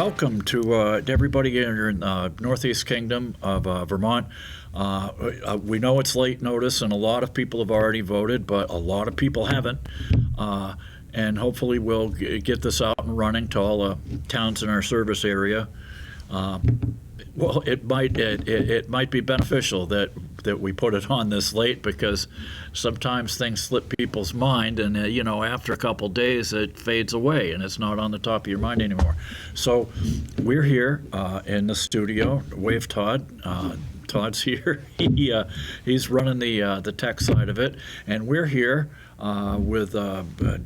welcome to everybody here in the Northeast Kingdom of Vermont. We know it's late notice, and a lot of people have already voted, but a lot of people haven't. And hopefully, we'll get this out and running to all the towns in our service area. Well, it might be beneficial that we put it on this late, because sometimes things slip people's mind, and after a couple days it fades away and it's not on the top of your mind anymore. So we're here in the studio. Wave Todd. Todd's here. He's running the tech side of it, and we're here with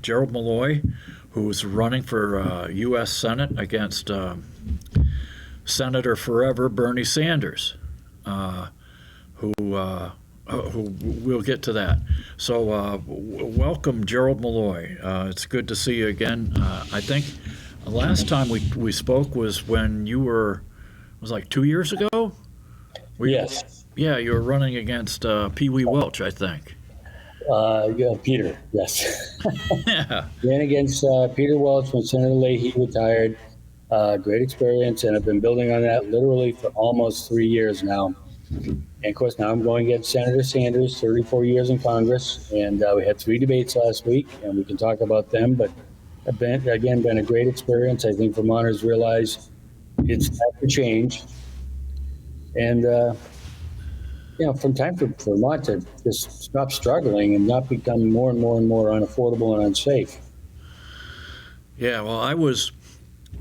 Gerald Malloy, who's running for U.S. Senate against Senator Forever Bernie Sanders, who we'll get to that. So welcome, Gerald Malloy. It's good to see you again. I think the last time we spoke was when you were, it was like 2 years ago? Yes. Yeah, you were running against Pee Wee Welch, I think. Yeah, Peter, yes. Yeah. Ran against Peter Welch when Senator Leahy retired. Great experience, and I've been building on that literally for almost 3 years now. And of course, now I'm going against Senator Sanders, 34 years in Congress, and we had 3 debates last week, and we can talk about them. But been a great experience. I think Vermonters realize it's time to change, and from time for Vermont to just stop struggling and not become more and more and more unaffordable and unsafe. Yeah, well,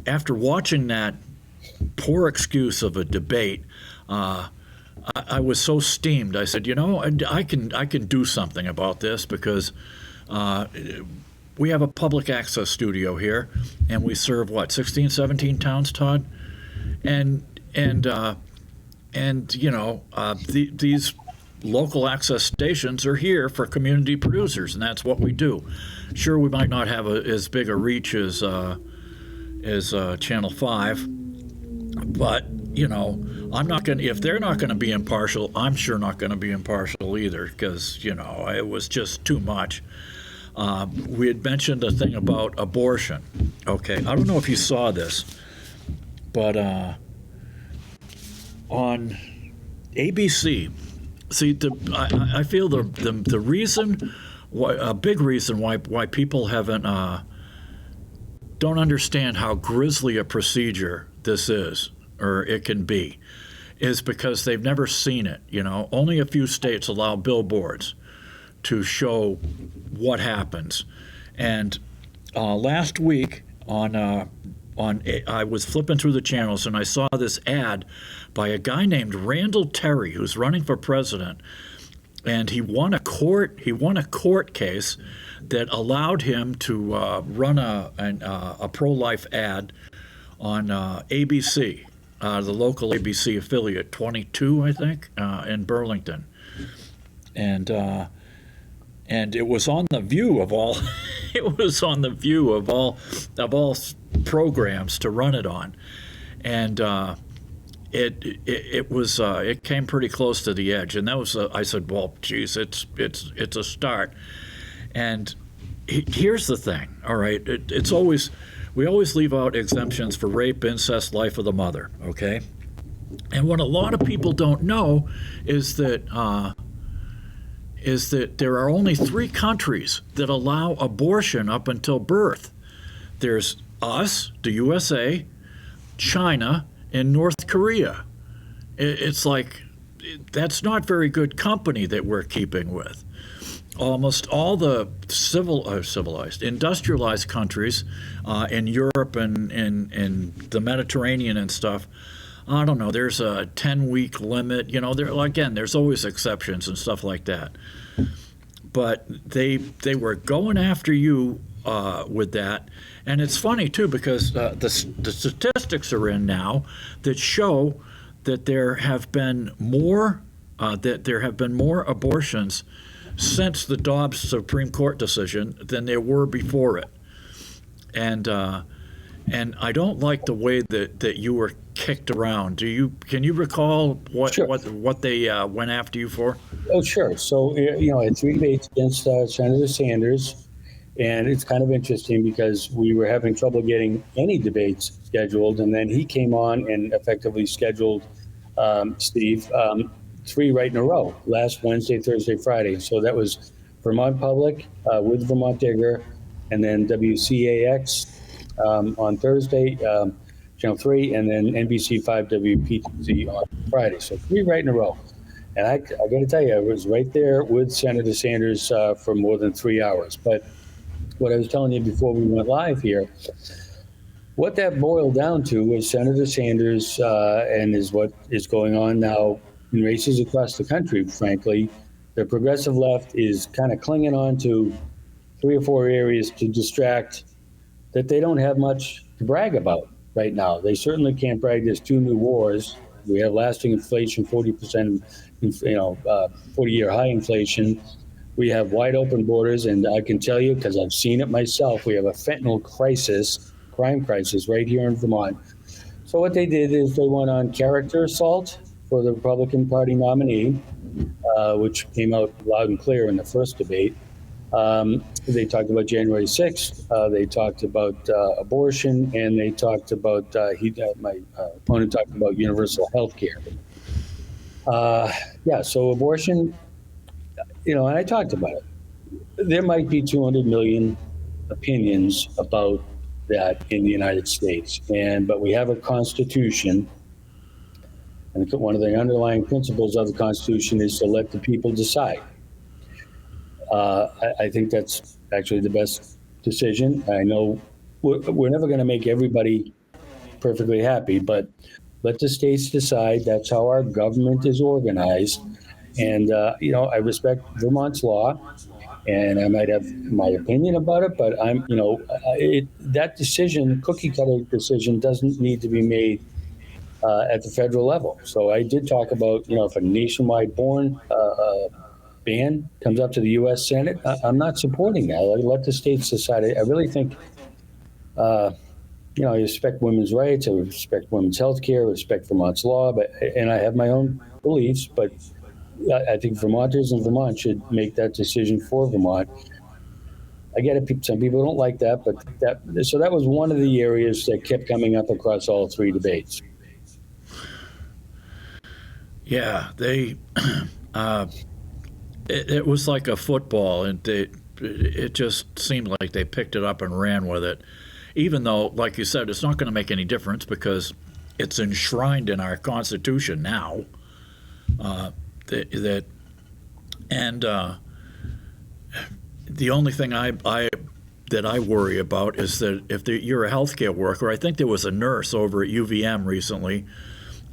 after watching that poor excuse of a debate, I was so steamed. I said, I can do something about this, because we have a public access studio here, and we serve 16, 17 towns, Todd, these local access stations are here for community producers, and that's what we do. Sure, we might not have as big a reach as Channel 5, but I'm not going to, if they're not going to be impartial, I'm sure not going to be impartial either, because it was just too much. We had mentioned a thing about abortion. Okay, I don't know if you saw this, but on ABC, see, I feel the reason, a big reason why people haven't don't understand how grisly a procedure this is, or it can be, is because they've never seen it. Only a few states allow billboards to show what happens. And last week I was flipping through the channels, and I saw this ad by a guy named Randall Terry, who's running for president, and he won a court case that allowed him to run a pro-life ad on ABC, the local ABC affiliate, 22, I think, in Burlington, and it was on the View of all. It was on the View of all programs to run it on, and it came pretty close to the edge, and that was I said, well, geez, it's a start. And here's the thing, all right, we always leave out exemptions for rape, incest, life of the mother, okay? And what a lot of people don't know is that there are only 3 countries that allow abortion up until birth. There's us, the USA, China, and North Korea. It's like, that's not very good company that we're keeping with. Almost all the civilized, industrialized countries in Europe and in the Mediterranean and stuff, I don't know, there's a 10-week limit. There's always exceptions and stuff like that. But they were going after you with that. And it's funny, too, because the statistics are in now that show that there have been more abortions since the Dobbs Supreme Court decision than there were before it. And I don't like the way that you were kicked around. Can you recall what Sure. what they went after you for? Oh, sure. So, I had 3 debates against Senator Sanders. And it's kind of interesting because we were having trouble getting any debates scheduled, and then he came on and effectively scheduled Steve, three right in a row, last Wednesday, Thursday, Friday. So that was Vermont Public with Vermont Digger, and then WCAX on Thursday, Channel 3, and then NBC 5 WPTZ on Friday. So three right in a row. And I got to tell you, I was right there with Senator Sanders for more than 3 hours. But what I was telling you before we went live here, what that boiled down to was Senator Sanders and is what is going on now in races across the country, frankly. The progressive left is kind of clinging on to 3 or 4 areas to distract that they don't have much to brag about right now. They certainly can't brag there's 2 new wars. We have lasting inflation, 40%, 40-year high inflation. We have wide open borders, and I can tell you, because I've seen it myself, we have a fentanyl crisis, crime crisis right here in Vermont. So what they did is they went on character assault for the Republican Party nominee, which came out loud and clear in the first debate. They talked about January 6th. They talked about abortion, and they talked about, my opponent talked about universal health care. So abortion, and I talked about it. There might be 200 million opinions about that in the United States, but we have a constitution, and one of the underlying principles of the Constitution is to let the people decide. I think that's actually the best decision. I know we're never going to make everybody perfectly happy, but let the states decide. That's how our government is organized. And, I respect Vermont's law, and I might have my opinion about it, but that decision, cookie cutter decision, doesn't need to be made at the federal level. So I did talk about, if a nationwide ban comes up to the U.S. Senate, I'm not supporting that. I let the states decide. I really think, I respect women's rights, I respect women's health care, I respect Vermont's law, and I have my own beliefs, but I think Vermonters in Vermont should make that decision for Vermont. I get it. Some people don't like that, but that was one of the areas that kept coming up across all 3 debates. Yeah, they. It was like a football, and it just seemed like they picked it up and ran with it, even though, like you said, it's not going to make any difference because it's enshrined in our Constitution now. The only thing that I worry about is that if you're a healthcare worker, I think there was a nurse over at UVM recently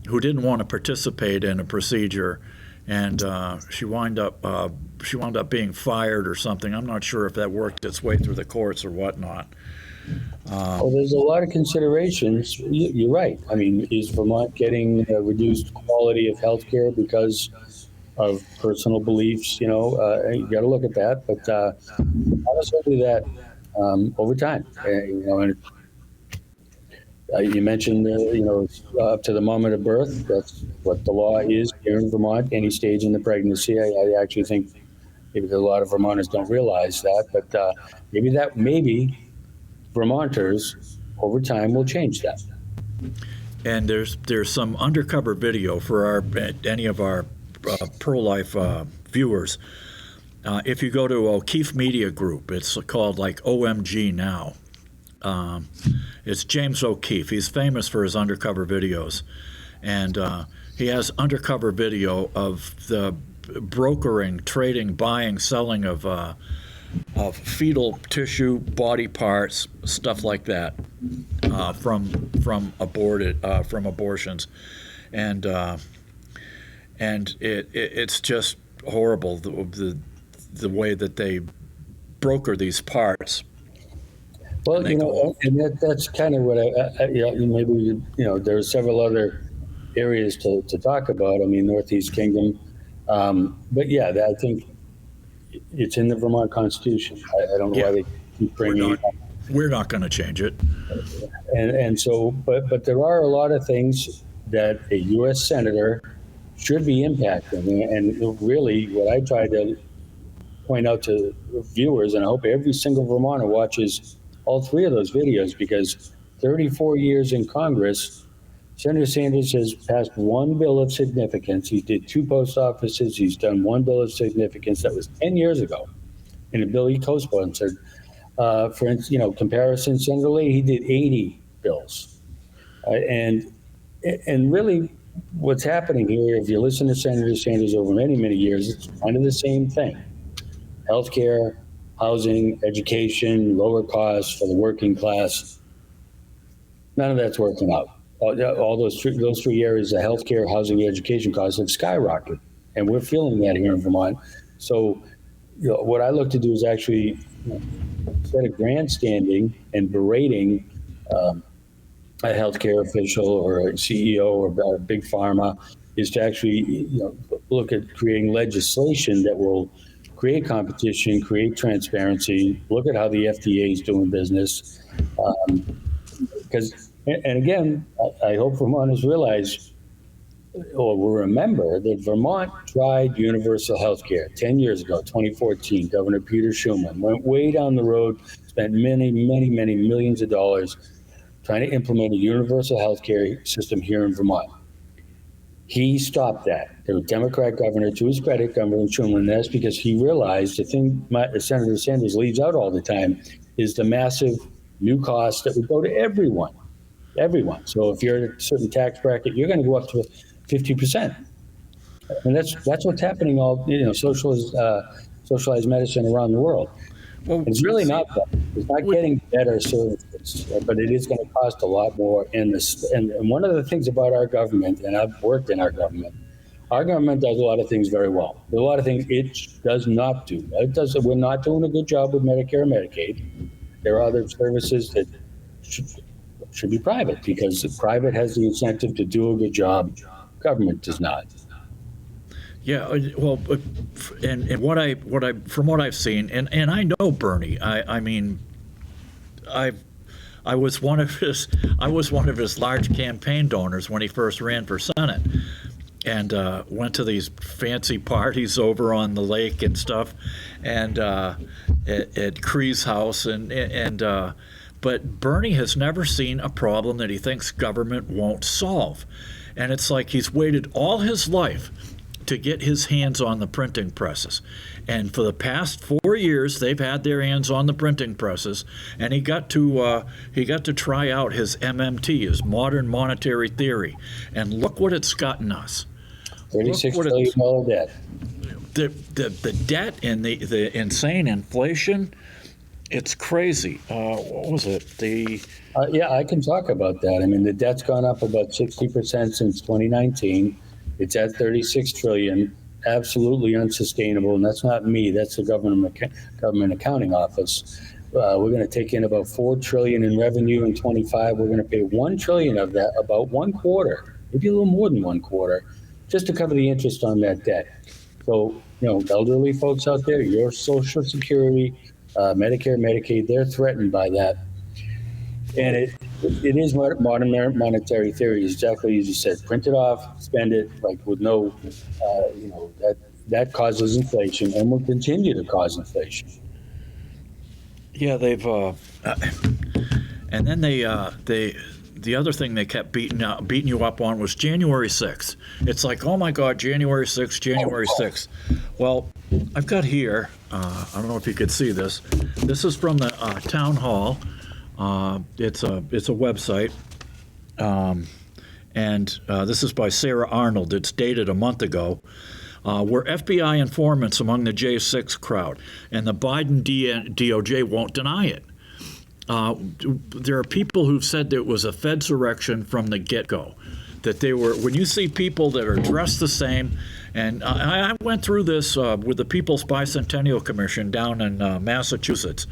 who didn't want to participate in a procedure, and she wound up being fired or something. I'm not sure if that worked its way through the courts or whatnot. There's a lot of considerations. You're right. I mean, is Vermont getting a reduced quality of healthcare because of personal beliefs? You got to look at that. But honestly, that over time, and you mentioned, up to the moment of birth. That's what the law is here in Vermont. Any stage in the pregnancy. I actually think maybe a lot of Vermonters don't realize that, but maybe Vermonters over time will change that. And there's some undercover video for any of our pro-life viewers. If you go to O'Keefe Media Group, it's called like OMG Now. It's James O'Keefe. He's famous for his undercover videos, and he has undercover video of the brokering, trading, buying, selling of fetal tissue, body parts, stuff like that, from abortions, and it's just horrible the way that they broker these parts. Well, and that's kind of what maybe there are several other areas to talk about. I mean, Northeast Kingdom, but yeah, I think it's in the Vermont Constitution. I don't know why they keep bringing it up. We're not going to change it. And so, but there are a lot of things that a U.S. Senator should be impacting. And really, what I try to point out to viewers, and I hope every single Vermonter watches all three of those videos, because 34 years in Congress, Senator Sanders has passed one bill of significance. He did two post offices. He's done one bill of significance that was 10 years ago, in a bill he co-sponsored. For instance, comparison, Senator Leahy, he did 80 bills. And really, what's happening here, if you listen to Senator Sanders over many, many years, it's kind of the same thing. Healthcare, housing, education, lower costs for the working class. None of that's working out. All those three areas of healthcare, housing, education costs have skyrocketed, and we're feeling that here in Vermont. So, what I look to do is actually, instead of grandstanding and berating a healthcare official or a CEO or a big pharma, is to actually look at creating legislation that will create competition, create transparency, look at how the FDA is doing business. And again, I hope Vermonters realize or will remember that Vermont tried universal health care 10 years ago, 2014. Governor Peter Schumann went way down the road, spent many, many, many millions of dollars trying to implement a universal health care system here in Vermont. He stopped that. The Democrat governor, to his credit, Governor Schumann, and that's because he realized the thing Senator Sanders leaves out all the time is the massive new costs that would go to everyone. So if you're at a certain tax bracket, you're going to go up to 50%. And that's what's happening socialized medicine around the world. Well, it's really not that. It's not getting better services, but it is going to cost a lot more. And one of the things about our government, and I've worked in our government does a lot of things very well. There's a lot of things it does not do. We're not doing a good job with Medicare and Medicaid. There are other services that should be private, because private has the incentive to do a good job. Government does not. Yeah, well, and from what I've seen, and I know Bernie. I mean, I was one of his large campaign donors when he first ran for Senate, and went to these fancy parties over on the lake and stuff, and at Cree's house, but Bernie has never seen a problem that he thinks government won't solve, and it's like he's waited all his life to get his hands on the printing presses. And for the past 4 years, they've had their hands on the printing presses, and he got to try out his MMT, his modern monetary theory, and look what it's gotten us. $36 billion debt. The debt and the insane inflation, it's crazy. What was it? Yeah, I can talk about that. I mean, the debt's gone up about 60% since 2019. It's at $36 trillion. Absolutely unsustainable, and that's not me. That's the government accounting office. We're going to take in about $4 trillion in revenue in 25. We're going to pay $1 trillion of that, about 1/4, maybe a little more than 1/4, just to cover the interest on that debt. So, elderly folks out there, your Social Security, Medicare, Medicaid, they're threatened by that. And it is modern monetary theory, exactly as you said. Print it off, spend it, like with no, that causes inflation and will continue to cause inflation. Yeah, they've, and then the other thing they kept beating you up on was January 6th. It's like, oh my God, January 6th, January 6th. Well, I've got here, I don't know if you could see this. This is from the town hall. It's a website, and this is by Sarah Arnold. It's dated a month ago. We're FBI informants among the J6 crowd, and the Biden DOJ won't deny it. There are people who've said that it was a Fedsurrection from the get-go, that they were, when you see people that are dressed the same, and I went through this with the People's Bicentennial Commission down in Massachusetts.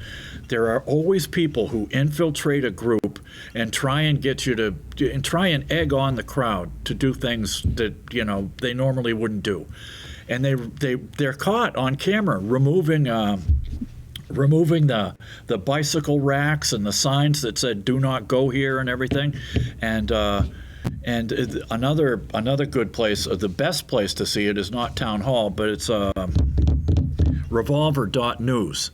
There are always people who infiltrate a group and try and get you to, and try and egg on the crowd to do things that, they normally wouldn't do. And they're caught on camera removing the bicycle racks and the signs that said "Do not go here" and everything, and another good place, the best place to see it is not Town Hall, but it's revolver.news.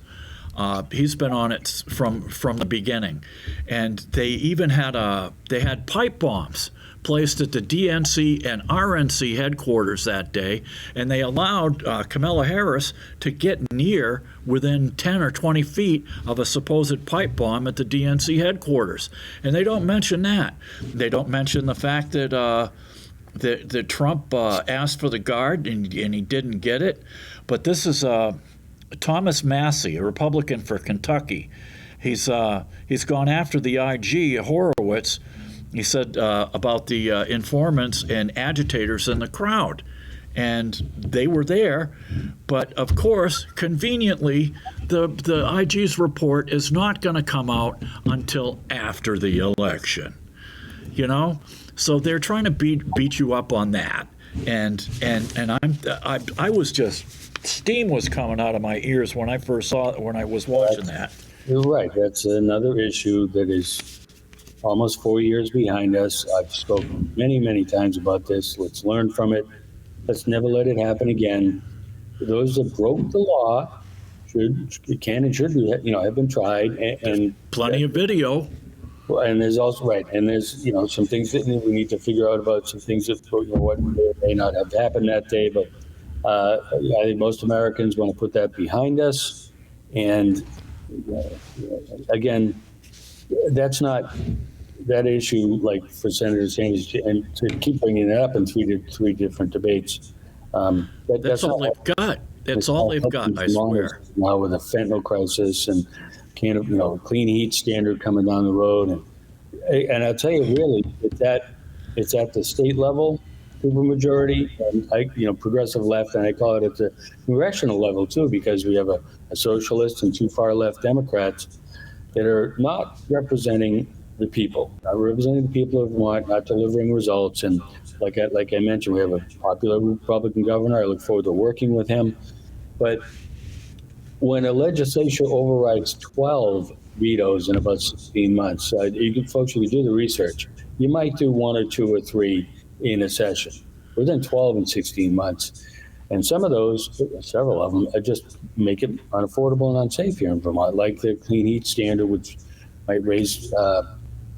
He's been on it from the beginning, and they even had pipe bombs placed at the DNC and RNC headquarters that day, and they allowed Kamala Harris to get near within 10 or 20 feet of a supposed pipe bomb at the DNC headquarters. And they don't mention that. They don't mention the fact that that Trump asked for the guard and he didn't get it. But this is Thomas Massey, a Republican for Kentucky. He's gone after the IG, Horowitz. He said about the informants and agitators in the crowd. And they were there. But, of course, conveniently, the IG's report is not going to come out until after the election. You know? So they're trying to beat you up on that. And I was just, steam was coming out of my ears when I first saw it, when I was watching that. You're right. That's another issue that is almost 4 years behind us. I've spoken many, many times about this. Let's learn from it. Let's never let it happen again. Those that broke the law can and should be, have been tried. And plenty of video. And there's also, right, and there's, some things that we need to figure out about some things that, what may not have happened that day. But I think most Americans want to put that behind us. And again, that's not that issue, like for Senator Sanders, and to keep bringing it up in three different debates. That's all they've got. That's all they've got, I swear. Now with the fentanyl crisis and clean heat standard coming down the road, and I'll tell you, really, it's at the state level, supermajority, and progressive left, and I call it at the congressional level too, because we have a socialist and two far left Democrats that are not representing the people, not representing the people of Vermont, not delivering results. And like I mentioned, we have a popular Republican governor. I look forward to working with him, but when a legislature overrides 12 vetoes in about 16 months, folks, you can do the research. You might do one or two or three in a session. Within 12 and 16 months. And some of those, several of them, just make it unaffordable and unsafe here in Vermont, like the clean heat standard, which might raise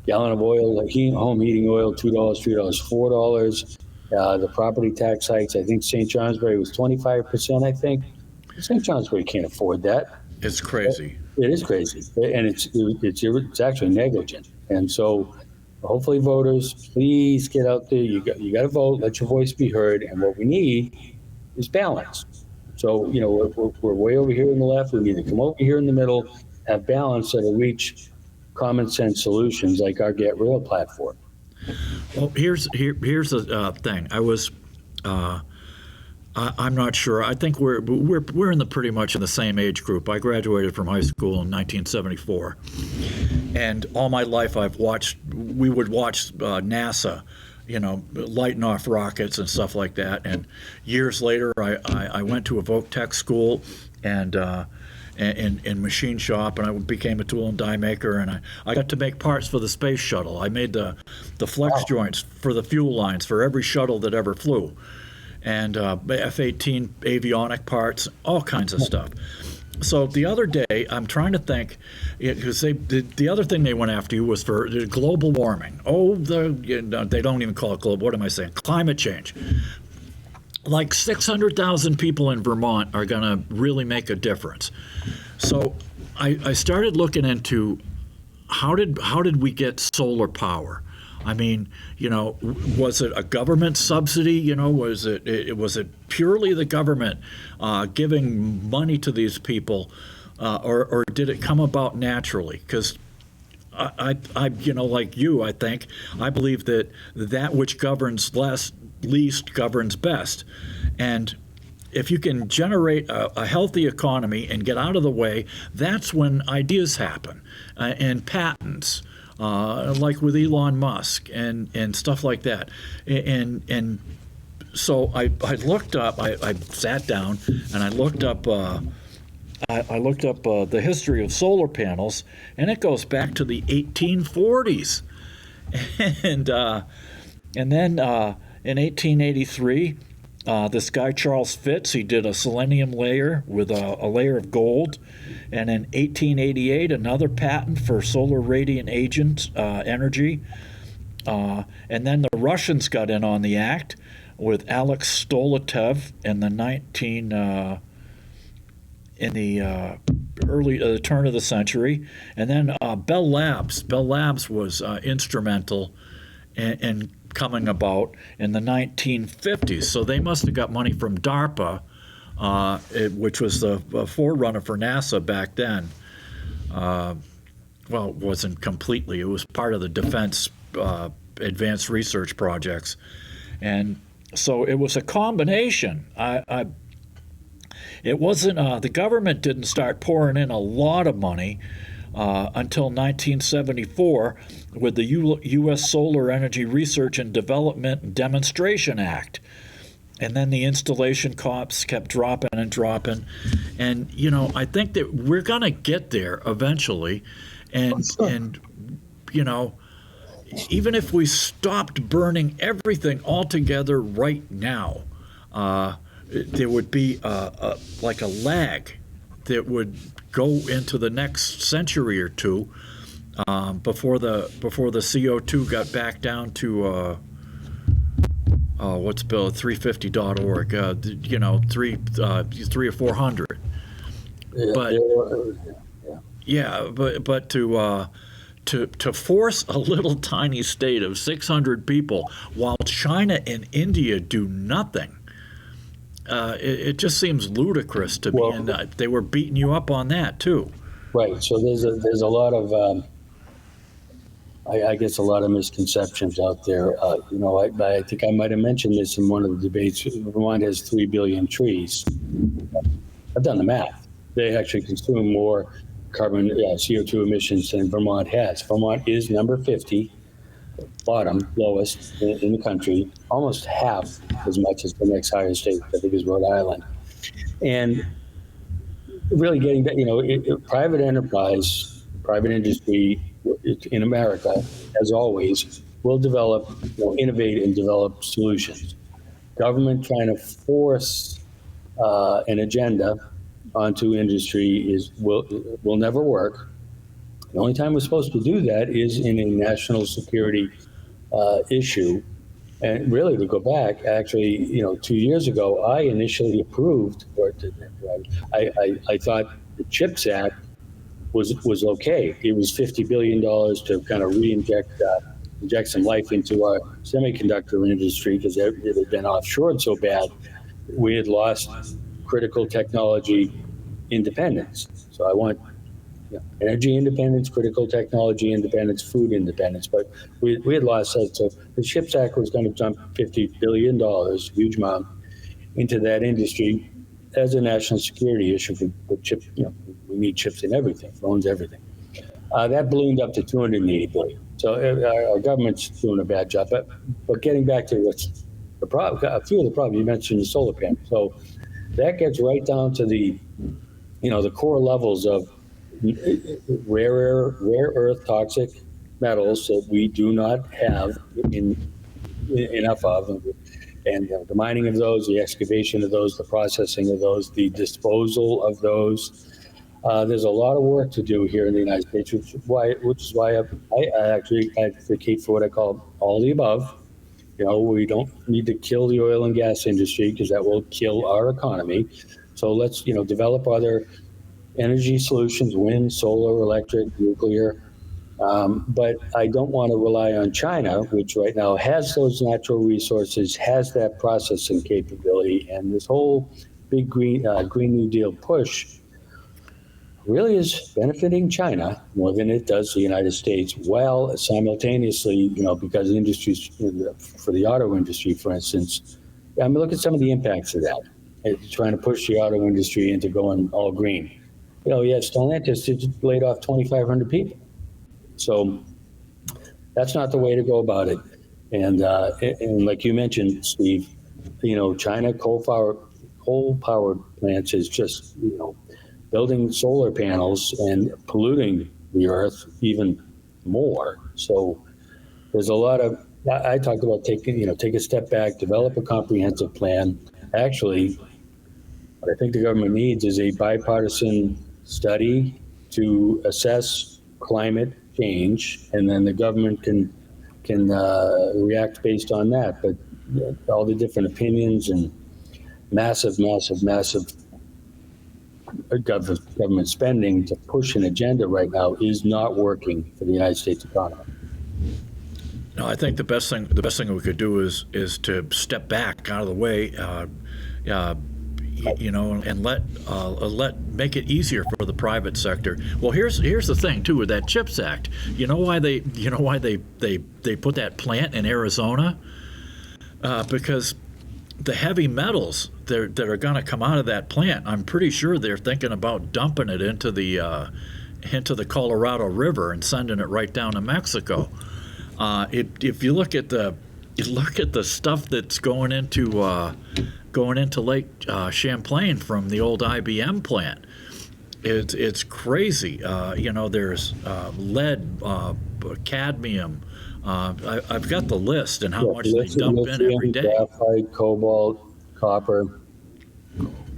gallon of oil, like home heating oil, $2, $3, $4. The property tax hikes, I think St. Johnsbury was 25%, I think. St. Johnsbury can't afford that. It's crazy. It is crazy, and it's actually negligent. And so, hopefully, voters, please get out there. You got to vote. Let your voice be heard. And what we need is balance. So we're way over here on the left. We need to come over here in the middle, have balance that'll reach common sense solutions like our Get Real platform. Well, here's the thing. I'm not sure. I think we're in pretty much in the same age group. I graduated from high school in 1974, and all my life we would watch NASA, lighting off rockets and stuff like that. And years later, I went to a Voc Tech school and in machine shop, and I became a tool and die maker, and I got to make parts for the space shuttle. I made the flex joints for the fuel lines for every shuttle that ever flew. And F-18 avionic parts, all kinds of stuff. So the other day, I'm trying to think, because the other thing they went after you was for global warming. They don't even call it global. What am I saying? Climate change. Like 600,000 people in Vermont are going to really make a difference. So I started looking into how did we get solar power? I mean, was it a government subsidy? Was it purely the government giving money to these people, or did it come about naturally? Because I like you, I think I believe that which governs least governs best, and if you can generate a healthy economy and get out of the way, that's when ideas happen, and patents. Like with Elon Musk and stuff like that, and so I looked up. I sat down and I looked up. I looked up the history of solar panels, and it goes back to the 1840s, and then in 1883, This guy, Charles Fitz, he did a selenium layer with a layer of gold. And in 1888, another patent for solar radiant agent energy. And then the Russians got in on the act with Alex Stolatev in the early turn of the century, and then Bell Labs. Bell Labs was instrumental in coming about in the 1950s. So they must have got money from DARPA, which was the forerunner for NASA back then. Well, it wasn't completely. It was part of the defense advanced research projects, and so it was a combination. It wasn't the government didn't start pouring in a lot of money until 1974 with the U.S. Solar Energy Research and Development and Demonstration Act. And then the installation costs kept dropping and dropping. And, I think that we're going to get there eventually. And even if we stopped burning everything altogether right now, there would be like a lag that would go into the next century or two before the CO2 got back down to what's bill 350.org, 3 or 400. But to force a little tiny state of 600 people while China and India do nothing. It just seems ludicrous to me, and they were beating you up on that too. Right. So there's a lot of, I guess, a lot of misconceptions out there. I think I might have mentioned this in one of the debates. Vermont has 3 billion trees. I've done the math. They actually consume more carbon CO2 emissions than Vermont has. Vermont is number 50. Bottom, lowest in the country, almost half as much as the next highest state, I think, is Rhode Island. And really getting that, private enterprise, private industry in America, as always, will develop, innovate and develop solutions. Government trying to force an agenda onto industry will never work. The only time we're supposed to do that is in a national security issue. And really, to go back, actually, 2 years ago, I initially approved, I thought the CHIPS Act was okay. It was $50 billion to kind of inject some life into our semiconductor industry because it had been offshored so bad. We had lost critical technology independence. So I want energy independence, critical technology independence, food independence. But we had lost that. So the CHIPS Act was going to dump $50 billion, huge amount, into that industry as a national security issue. For chip, we need chips in everything, phones, everything. That ballooned up to $280 billion. So our government's doing a bad job. But getting back to what's the problem, a few of the problems you mentioned, the solar panel. So that gets right down to the core levels of rare earth toxic metals that we do not have enough of, and the mining of those, the excavation of those, the processing of those, the disposal of those. There's a lot of work to do here in the United States, which is why I actually advocate for what I call all the above. We don't need to kill the oil and gas industry because that will kill our economy. So let's develop other energy solutions, wind, solar, electric, nuclear. But I don't want to rely on China, which right now has those natural resources, has that processing capability, and this whole big Green New Deal push really is benefiting China more than it does the United States, while simultaneously, because industries, for the auto industry, for instance, look at some of the impacts of that. It's trying to push the auto industry into going all green. Stellantis just laid off 2,500 people. So that's not the way to go about it. And like you mentioned, Steve, China coal-powered plants is just, building solar panels and polluting the earth even more. So there's a lot of, I talked about take a step back, develop a comprehensive plan, Actually, what I think the government needs is a bipartisan study to assess climate change, and then the government can react based on that. But all the different opinions and massive government spending to push an agenda right now is not working for the United States economy. No, I think the best thing we could do is to step back out of the way, and let make it easier for the private sector. Well, here's the thing too with that CHIPS Act. You know why they put that plant in Arizona? Because the heavy metals that are going to come out of that plant, I'm pretty sure they're thinking about dumping it into the Colorado River and sending it right down to Mexico. If you look at the stuff that's going into Lake Champlain from the old IBM plant, it's crazy. There's lead, cadmium. I've got the list and how much they dump in every day. Graphite, cobalt, copper.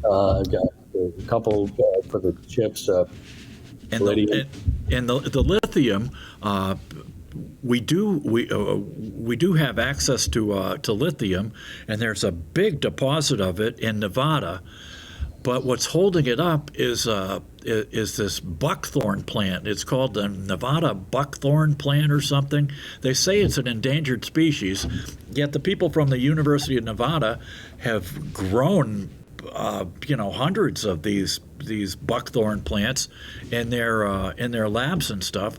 Got a couple for the chips. And the lithium. We do have access to lithium, and there's a big deposit of it in Nevada. But what's holding it up is this buckthorn plant. It's called the Nevada buckthorn plant or something. They say it's an endangered species, yet the people from the University of Nevada have grown, hundreds of these buckthorn plants in their labs and stuff.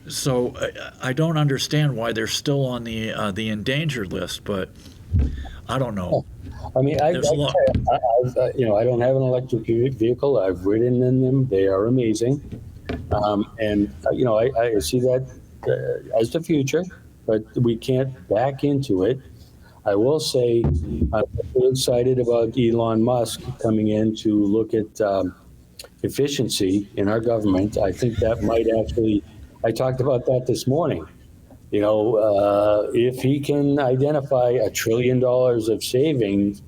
So I don't understand why they're still on the endangered list, but I don't know. I mean, I don't have an electric vehicle. I've ridden in them. They are amazing. I see that as the future, but we can't back into it. I will say I'm excited about Elon Musk coming in to look at efficiency in our government. I think that might actually, I talked about that this morning. If he can identify $1 trillion of savings,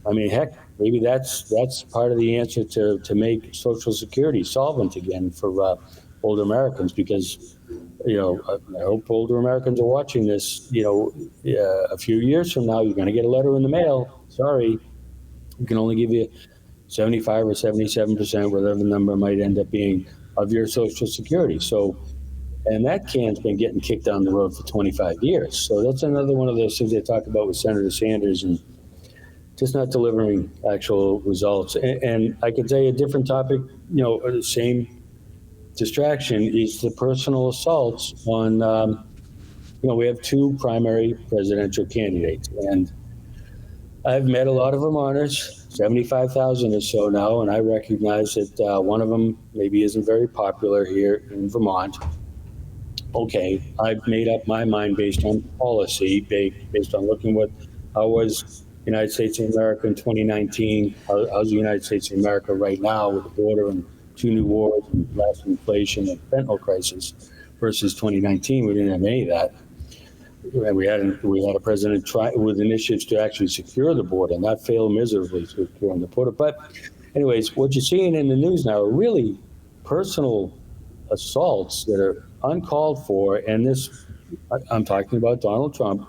I mean, heck, maybe that's part of the answer to make Social Security solvent again for older Americans, because, I hope older Americans are watching this. A few years from now, you're going to get a letter in the mail. Sorry, we can only give you 75 or 77%, whatever the number might end up being, of your Social Security. So, and that can's been getting kicked down the road for 25 years. So that's another one of those things they talk about with Senator Sanders, and just not delivering actual results. And I can tell you a different topic, the same distraction is the personal assaults on, we have two primary presidential candidates. And I've met a lot of Vermonters, 75,000 or so now, and I recognize that one of them maybe isn't very popular here in Vermont. Okay, I've made up my mind based on policy, based on looking how was the United States of America in 2019, how's the United States of America right now with the border and 2 new wars and last inflation and fentanyl crisis versus 2019. We didn't have any of that. We had a president try with initiatives to actually secure the border, and that failed miserably to secure the border. But anyways, what you're seeing in the news now are really personal assaults that are uncalled for. And this, I'm talking about Donald Trump.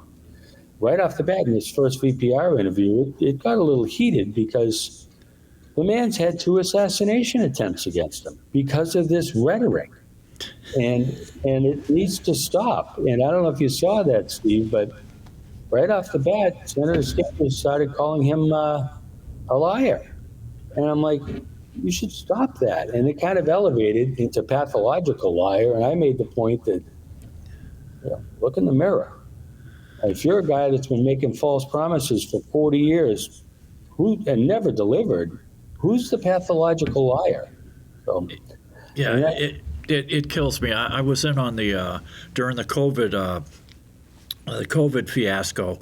Right off the bat in his first VPR interview, it got a little heated because the man's had 2 assassination attempts against him because of this rhetoric. And it needs to stop. And I don't know if you saw that, Steve, but right off the bat, Senator Sanders started calling him a liar. And I'm like, you should stop that. And it kind of elevated into pathological liar. And I made the point that, look in the mirror. If you're a guy that's been making false promises for 40 years and never delivered, who's the pathological liar? So, yeah, it kills me. I was in on the during the COVID fiasco.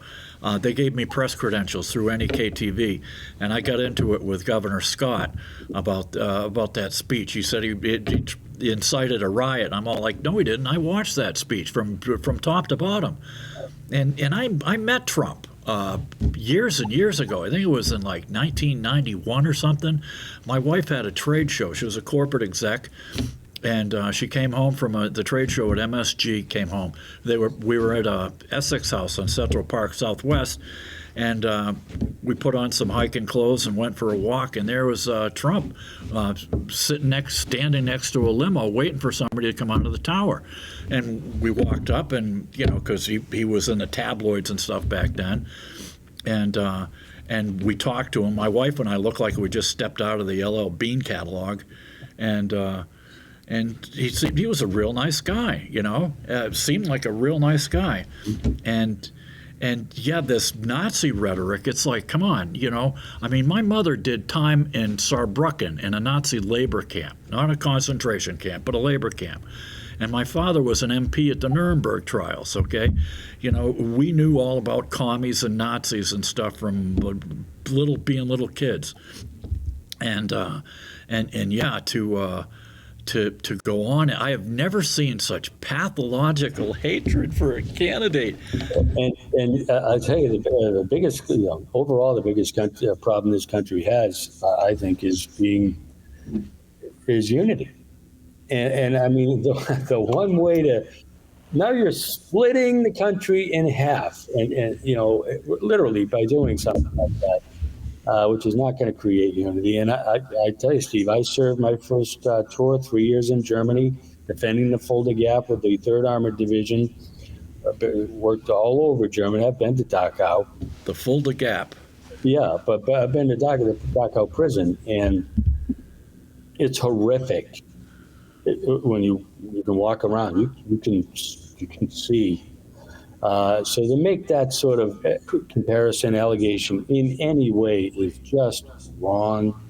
They gave me press credentials through NEK-TV, and I got into it with Governor Scott about that speech. He said he incited a riot. I'm all like, no, he didn't. I watched that speech from top to bottom, and I met Trump. years and years ago. I think it was in like 1991 or something. My wife had a trade show. She was a corporate exec, and she came home from the trade show at MSG. Came home. We were at Essex House on Central Park Southwest, and we put on some hiking clothes and went for a walk. And there was Trump standing next to a limo, waiting for somebody to come onto the tower. And we walked up, and because he was in the tabloids and stuff back then, and we talked to him. My wife and I looked like we just stepped out of the LL Bean catalog, and he was a real nice guy. Seemed like a real nice guy, and yeah, this Nazi rhetoric, it's like, come on, I mean, my mother did time in Saarbrücken in a Nazi labor camp, not a concentration camp, but a labor camp. And my father was an MP at the Nuremberg trials, okay? We knew all about commies and Nazis and stuff from being little kids. And yeah, to go on, I have never seen such pathological hatred for a candidate. And I'll tell you, the biggest, overall, the biggest problem this country has, I think, is unity. And I mean, the one way now you're splitting the country in half, and literally by doing something like that, which is not going to create unity. And I tell you, Steve, I served my first tour, 3 years in Germany, defending the Fulda Gap with the 3rd Armored Division. Worked all over Germany. I've been to Dachau. The Fulda Gap. Yeah, but I've been to Dachau prison, and it's horrific. When you can walk around, you can see. So to make that sort of comparison allegation in any way is just wrong.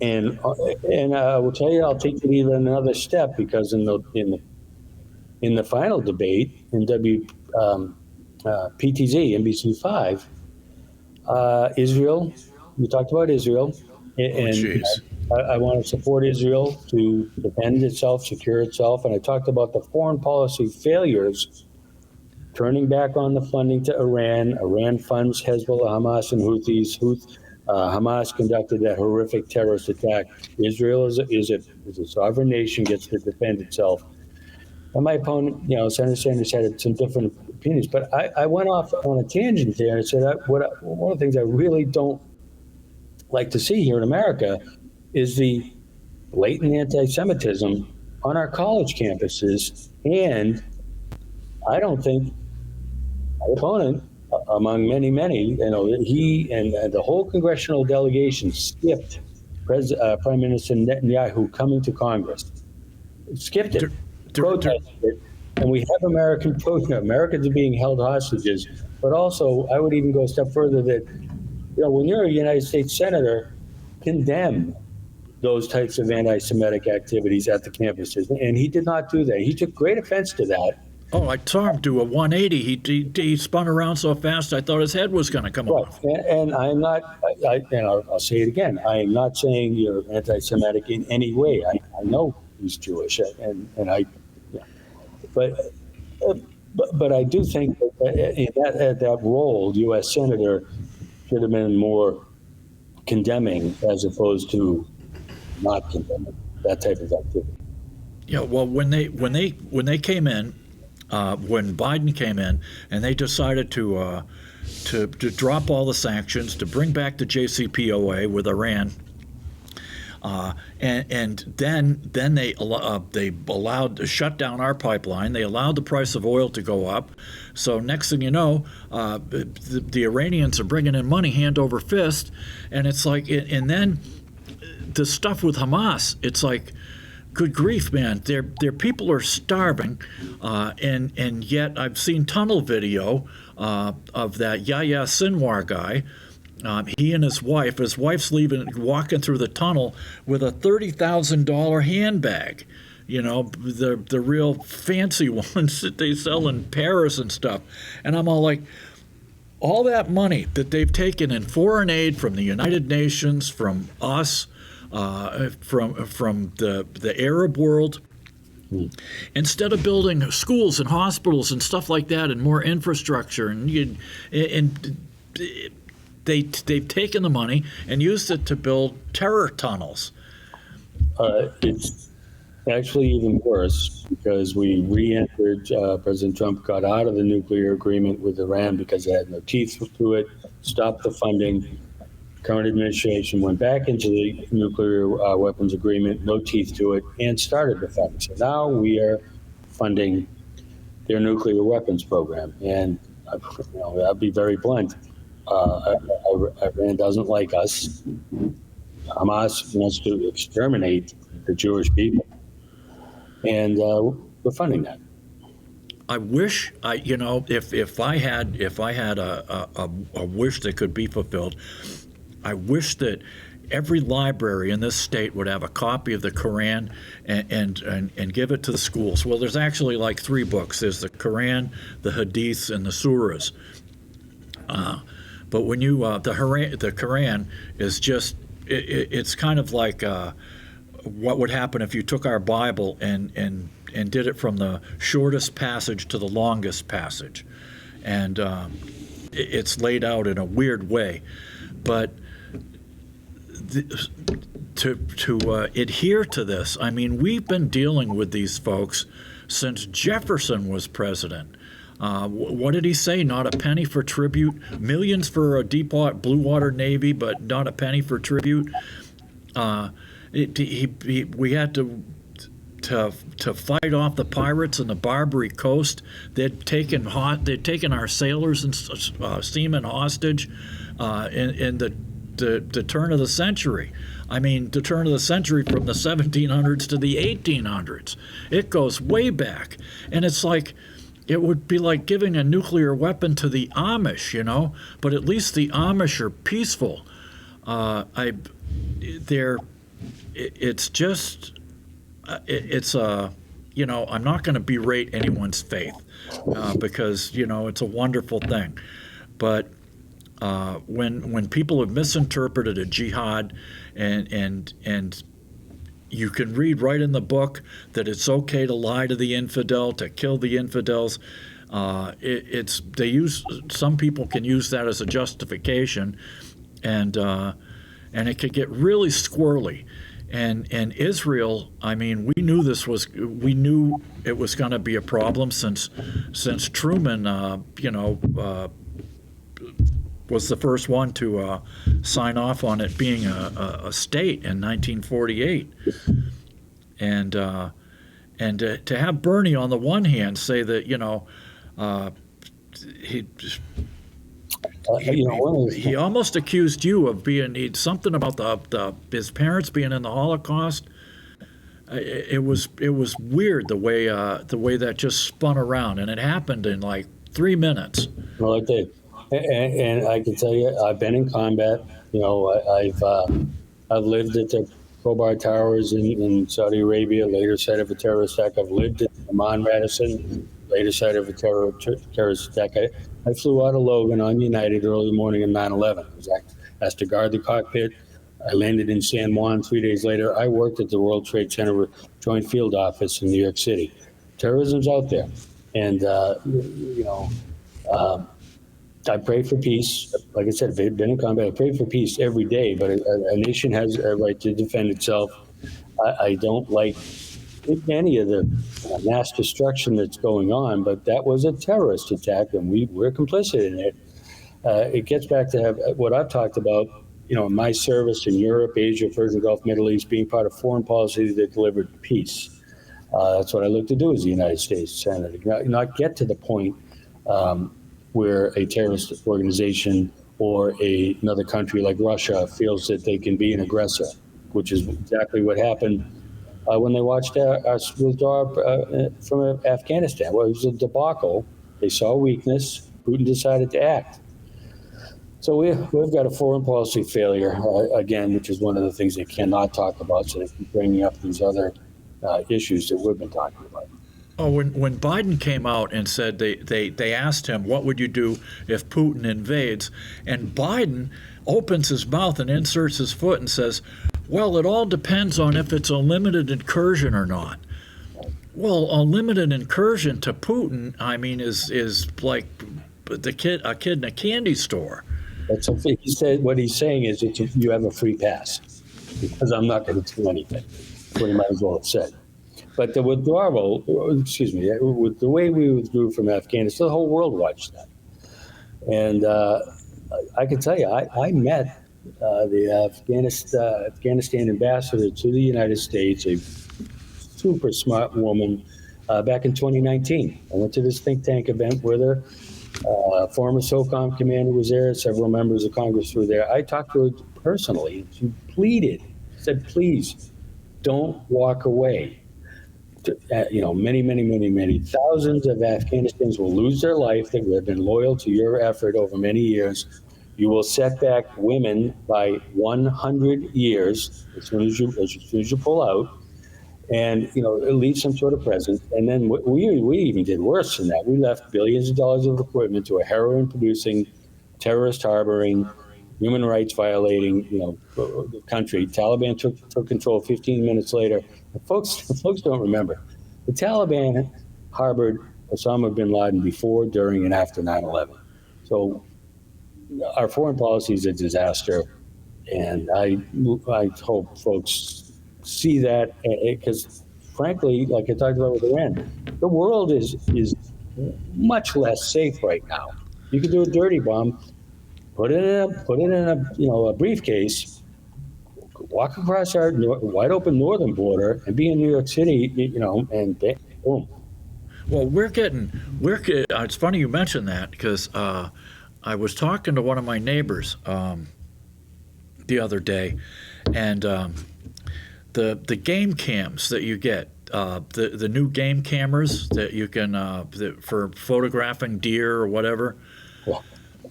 And I will tell you, I'll take it even another step, because in the final debate in PTZ NBC5, Israel, we talked about Israel, and I want to support Israel to defend itself, secure itself. And I talked about the foreign policy failures, turning back on the funding to Iran. Iran funds Hezbollah, Hamas, and Houthis. Hamas conducted that horrific terrorist attack. Israel is a sovereign nation, gets to defend itself. And my opponent, Senator Sanders, had some different opinions. But I went off on a tangent there and said one of the things I really don't like to see here in America is the blatant anti-Semitism on our college campuses. And I don't think my opponent, among many, he and the whole congressional delegation skipped Prime Minister Netanyahu coming to Congress. Skipped it, protested it. And we have Americans are being held hostages. But also, I would even go a step further that, when you're a United States Senator, condemn those types of anti-Semitic activities at the campuses. And he did not do that. He took great offense to that. Oh, I saw him do a 180. He spun around so fast I thought his head was going to come off. And I'm not, I'll say it again, I am not saying you're anti-Semitic in any way. I know he's Jewish, but I do think that role, U.S. Senator, should have been more condemning as opposed to not condemning that type of activity. Yeah, well, when they came in, when Biden came in, and they decided to drop all the sanctions, to bring back the JCPOA with Iran, and then they allowed to shut down our pipeline. They allowed the price of oil to go up. So next thing you know, the Iranians are bringing in money hand over fist, and it's like, and then the stuff with Hamas, it's like, good grief, man! Their people are starving, and yet I've seen tunnel video of that Yahya Sinwar guy. He and his wife's walking through the tunnel with a $30,000 handbag. The real fancy ones that they sell in Paris and stuff. And I'm all like, all that money that they've taken in foreign aid from the United Nations, from us, from the Arab world, Instead of building schools and hospitals and stuff like that and more infrastructure, and they've taken the money and used it to build terror tunnels. It's actually even worse because we re-entered. President Trump got out of the nuclear agreement with Iran because it had no teeth to it, stopped the funding. Current administration went back into the nuclear weapons agreement, no teeth to it, and started the funding. So now we are funding their nuclear weapons program. And I'll be very blunt. Iran doesn't like us. Hamas wants to exterminate the Jewish people, and we're funding that. I wish if I had a wish that could be fulfilled, I wish that every library in this state would have a copy of the Quran and give it to the schools. Well, there's actually like 3 books. There's the Quran, the Hadiths, and the Surahs. But when you the Quran is just it's kind of like what would happen if you took our Bible and did it from the shortest passage to the longest passage, and it's laid out in a weird way, but to adhere to this, I mean, we've been dealing with these folks since Jefferson was president. What did he say? Not a penny for tribute. Millions for a blue water navy, but not a penny for tribute. We had to fight off the pirates in the Barbary Coast. They'd taken our sailors and seamen hostage in the turn of the century. I mean, the turn of the century from the 1700s to the 1800s. It goes way back, and it's like. It would be like giving a nuclear weapon to the Amish, but at least the Amish are peaceful. I'm not going to berate anyone's faith because, it's a wonderful thing. But when people have misinterpreted a jihad and you can read right in the book that it's okay to lie to the infidel, to kill the infidels. Some people can use that as a justification, and it could get really squirrely. And Israel, I mean, we knew it was going to be a problem since Truman, was the first one to sign off on it being a state in 1948, and to have Bernie on the one hand say that he almost accused you of being something about his parents being in the Holocaust. It was weird the way that just spun around, and it happened in like 3 minutes. Well, it did. And I can tell you, I've been in combat. I've lived at the Khobar Towers in Saudi Arabia, later site of a terrorist attack. I've lived at Amman Radisson, later site of a terrorist attack. I flew out of Logan on United early morning of 9/11. I was asked to guard the cockpit. I landed in San Juan 3 days later. I worked at the World Trade Center Joint Field Office in New York City. Terrorism's out there, and I pray for peace. Like I said, I've been in combat. I pray for peace every day, but a nation has a right to defend itself. I don't like any of the mass destruction that's going on, but that was a terrorist attack, and we're complicit in it. It gets back to what I've talked about, my service in Europe, Asia, Persian Gulf, Middle East, being part of foreign policy that delivered peace. That's what I look to do as the United States Senator, not get to the point where a terrorist organization or another country like Russia feels that they can be an aggressor, which is exactly what happened when they watched us withdraw from Afghanistan. Well, it was a debacle. They saw weakness. Putin decided to act. So we've got a foreign policy failure, again, which is one of the things they cannot talk about, so they keep bringing up these other issues that we've been talking about. Oh, when Biden came out and said they asked him, what would you do if Putin invades? And Biden opens his mouth and inserts his foot and says, well, it all depends on if it's a limited incursion or not. Well, a limited incursion to Putin, I mean, is like a kid in a candy store. That's something he said. What he's saying is that you have a free pass because I'm not going to do anything. That's what he might as well have said. But the withdrawal, excuse me, with the way we withdrew from Afghanistan, the whole world watched that. And I can tell you, I met the Afghanistan ambassador to the United States, a super smart woman, back in 2019. I went to this think tank event with her. Former SOCOM commander was there. Several members of Congress were there. I talked to her personally. She pleaded, said, please don't walk away. Many thousands of Afghanistans will lose their life that have been loyal to your effort over many years. You will set back women by 100 years as soon as you pull out, and leave some sort of presence. And then we even did worse than that. We left billions of dollars of equipment to a heroin-producing, terrorist harboring, human rights violating, country. Taliban took control 15 minutes later. Folks don't remember. The Taliban harbored Osama bin Laden before, during, and after 9/11. So our foreign policy is a disaster, and I hope folks see that, because frankly, like I talked about with Iran, the world is much less safe right now. You can do a dirty bomb, put it in a briefcase, walk across our wide open northern border, and be in New York City, and boom. Well, it's funny you mentioned that, because I was talking to one of my neighbors the other day, and the game cams that you get, the new game cameras that you can for photographing deer or whatever. Yeah.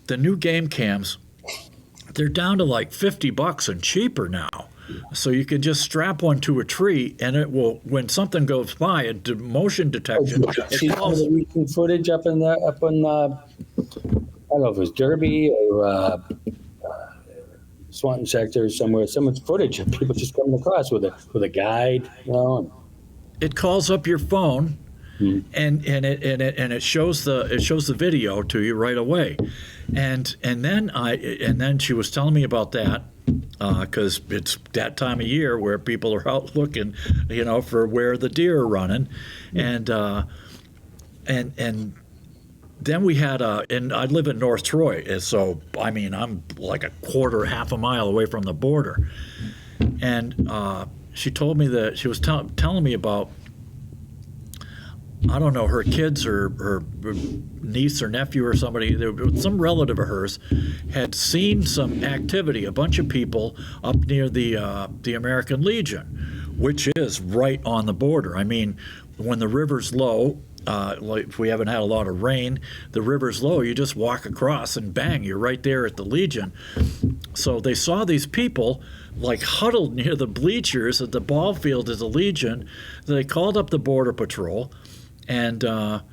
The new game cams, they're down to like $50 and cheaper now. So you can just strap one to a tree, and it will, when something goes by, motion detection. See some of the recent footage up in I don't know if it was Derby or Swanton sector somewhere. Someone's footage of people just coming across with a guide, It calls up your phone, Hmm. and it shows the video to you right away, and then she was telling me about that, because it's that time of year where people are out looking, for where the deer are running, and then we had and I live in North Troy, and so I mean I'm like half a mile away from the border, and she told me that she was telling me about, I don't know, her kids or her niece or nephew or somebody, some relative of hers, had seen some activity, a bunch of people up near the American Legion, which is right on the border. I mean, when the river's low, like if we haven't had a lot of rain, the river's low, you just walk across and bang, you're right there at the Legion. So they saw these people like huddled near the bleachers at the ball field at the Legion. They called up the Border Patrol, and then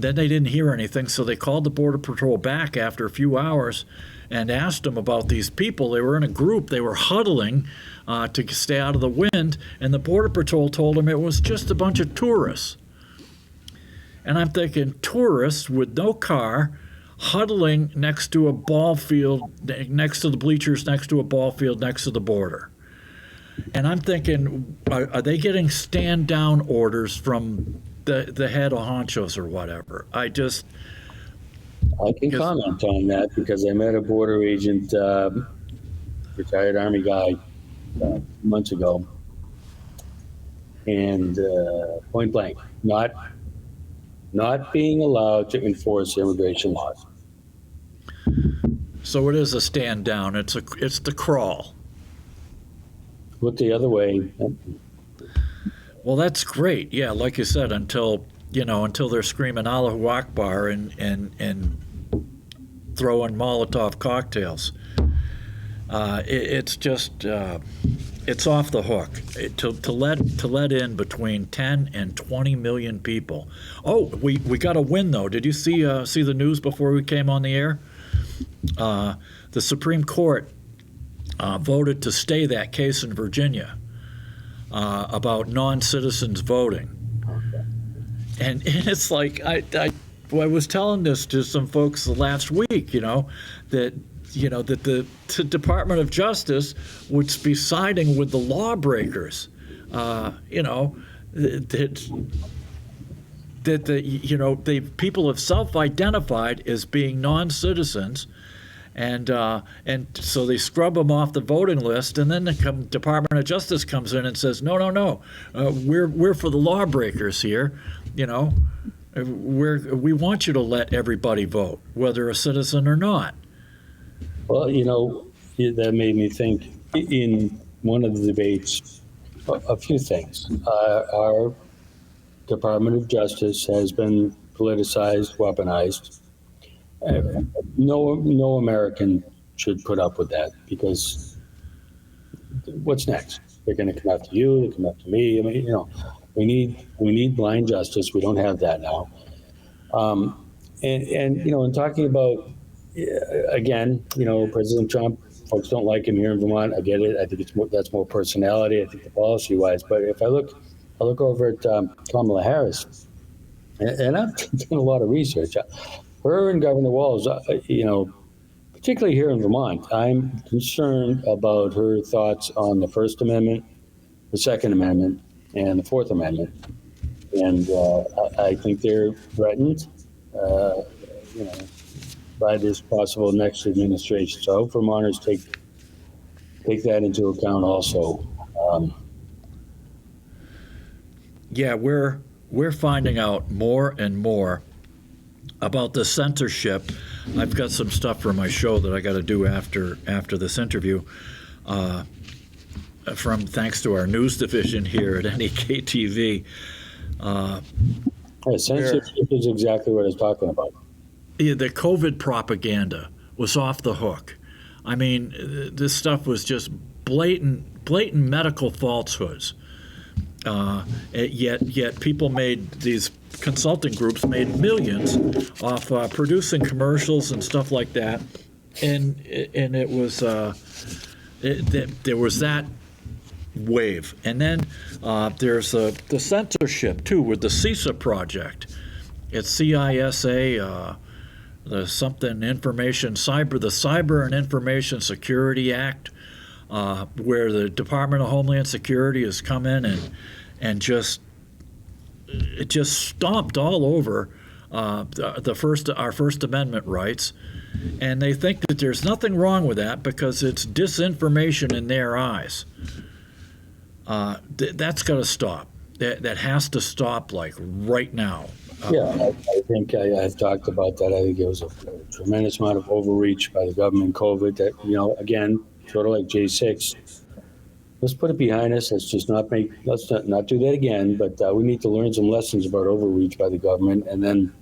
they didn't hear anything, so they called the Border Patrol back after a few hours and asked them about these people. They were in a group. They were huddling to stay out of the wind, and the Border Patrol told them it was just a bunch of tourists. And I'm thinking, tourists with no car huddling next to a ball field, next to the bleachers, next to a ball field, next to the border. And I'm thinking, are they getting stand-down orders from the head of honchos or whatever? I can comment on that because I met a border agent, retired Army guy, months ago, and point blank, not being allowed to enforce immigration laws. So it is a stand down. It's the crawl. Look the other way. Well, that's great. Yeah, like you said, until they're screaming Allahu Akbar and throwing Molotov cocktails. It's just it's off the hook to let in between 10 and 20 million people. Oh, we got a win though. Did you see the news before we came on the air? The Supreme Court voted to stay that case in Virginia about non-citizens voting. Okay. and it's like I was telling this to some folks last week, that that the Department of Justice would be siding with the lawbreakers, that the people have self-identified as being non-citizens, and so they scrub them off the voting list, and then the Department of Justice comes in and says, no, we're for the lawbreakers here, we want you to let everybody vote, whether a citizen or not. Well, that made me think in one of the debates a few things. Our Department of Justice has been politicized, weaponized. No American should put up with that, because what's next? They're going to come after you. They come after me. I mean, we need blind justice. We don't have that now. And in talking about again, President Trump, folks don't like him here in Vermont. I get it. I think that's more personality. I think the policy wise. But if I look over at Kamala Harris, and I've done a lot of research. Her and Governor Walz, particularly here in Vermont, I'm concerned about her thoughts on the First Amendment, the Second Amendment, and the Fourth Amendment. And I think they're threatened, by this possible next administration. So I hope Vermonters take that into account also. Yeah, we're finding out more and more about the censorship. I've got some stuff for my show that I got to do after this interview. Thanks to our news division here at NEK TV. Censorship is exactly what I was talking about. The COVID propaganda was off the hook. I mean, this stuff was just blatant medical falsehoods. Yet people these consulting groups made millions off producing commercials and stuff like that, and it was there was that wave, and then there's the censorship too with the CISA project. It's CISA. The Cyber and Information Security Act, where the Department of Homeland Security has come in and just stomped all over our First Amendment rights, and they think that there's nothing wrong with that because it's disinformation in their eyes. That's got to stop. That has to stop, like right now. I think I've talked about that. I think it was a tremendous amount of overreach by the government. COVID, that again, sort of like J6. Let's put it behind us. Let's not do that again. But we need to learn some lessons about overreach by the government, and then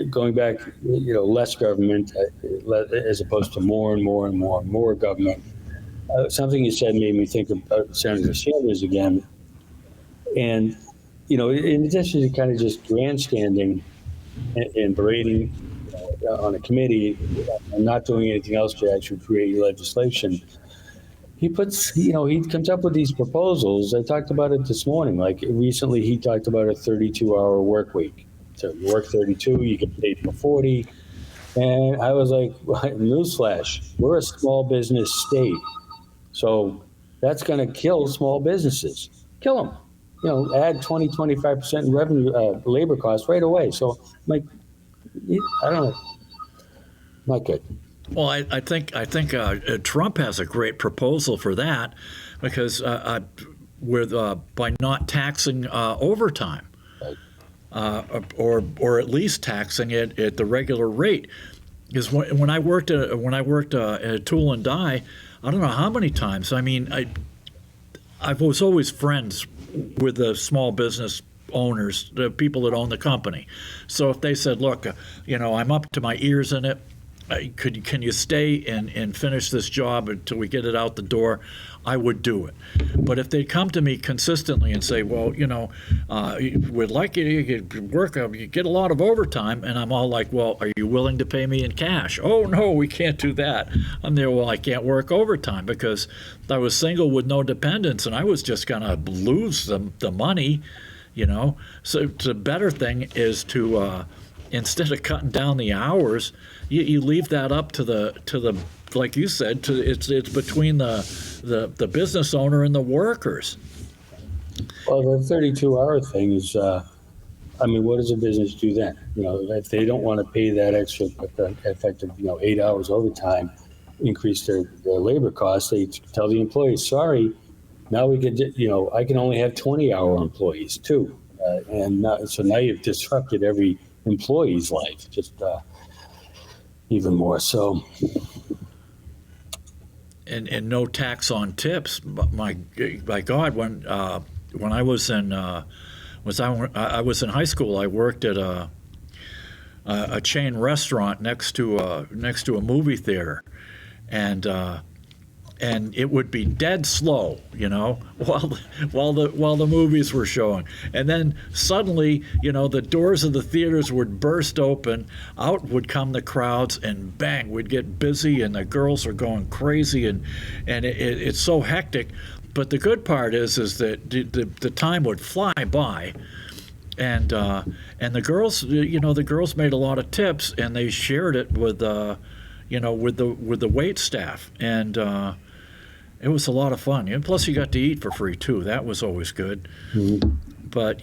going back, less government as opposed to more and more and more and more government. Something you said made me think about Senator Sanders again. And, in addition to kind of just grandstanding and berating on a committee and not doing anything else to actually create legislation, he comes up with these proposals. I talked about it this morning. Like recently, he talked about a 32-hour work week. So you work 32, you get paid for 40. And I was like, newsflash, we're a small business state. So that's going to kill small businesses. Kill them. Add 25% in revenue, labor costs right away. So, I don't know. Not good. Well, I think Trump has a great proposal for that, because by not taxing overtime, or at least taxing it at the regular rate. Because when I worked at Tool and Die, I don't know how many times. I mean, I was always friends with the small business owners, the people that own the company. So if they said, look, I'm up to my ears in it, can you stay and finish this job until we get it out the door? I would do it. But if they come to me consistently and say, well, we'd like you to work, you get a lot of overtime, and I'm all like, well, are you willing to pay me in cash? Oh, no, we can't do that. I'm there, well, I can't work overtime because I was single with no dependents, and I was just going to lose the money, So the better thing is to, instead of cutting down the hours, you leave that up to the like you said, it's between the business owner and the workers. Well, the 32-hour thing is, what does a business do then? If they don't want to pay that extra effective, 8 hours overtime, increase their labor costs, they tell the employees, sorry, now we could, I can only have 20-hour employees too. So now you've disrupted every employee's life, just even more so. And no tax on tips. But my God, when I was in I was in high school, I worked at a chain restaurant next to a movie theater, and it would be dead slow, while the movies were showing, and then suddenly, the doors of the theaters would burst open, out would come the crowds, and bang, we'd get busy, and the girls are going crazy, and it's so hectic. But the good part is that the time would fly by, and the girls made a lot of tips, and they shared it with the wait staff, and it was a lot of fun. And plus, you got to eat for free too. That was always good. Mm-hmm. But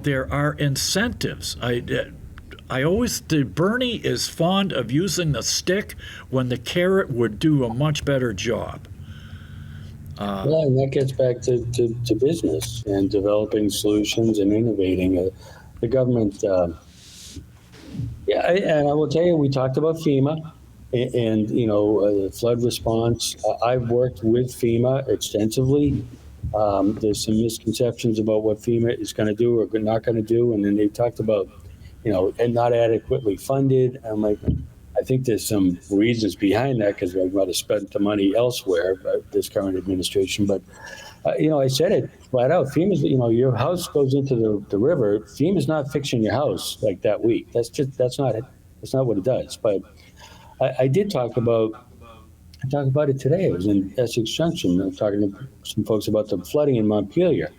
there are incentives. Bernie is fond of using the stick when the carrot would do a much better job. And that gets back to business and developing solutions and innovating. The government, and I will tell you, we talked about FEMA and flood response. I've worked with FEMA extensively. There's some misconceptions about what FEMA is going to do or not going to do, and then they talked about, and not adequately funded. I'm like, I think there's some reasons behind that because we might have spent the money elsewhere, this current administration. But, I said it flat out. FEMA's, your house goes into the river. FEMA's not fixing your house like that week. That's not what it does. But I did talk about it today. I was in Essex Junction. I was talking to some folks about the flooding in Montpelier.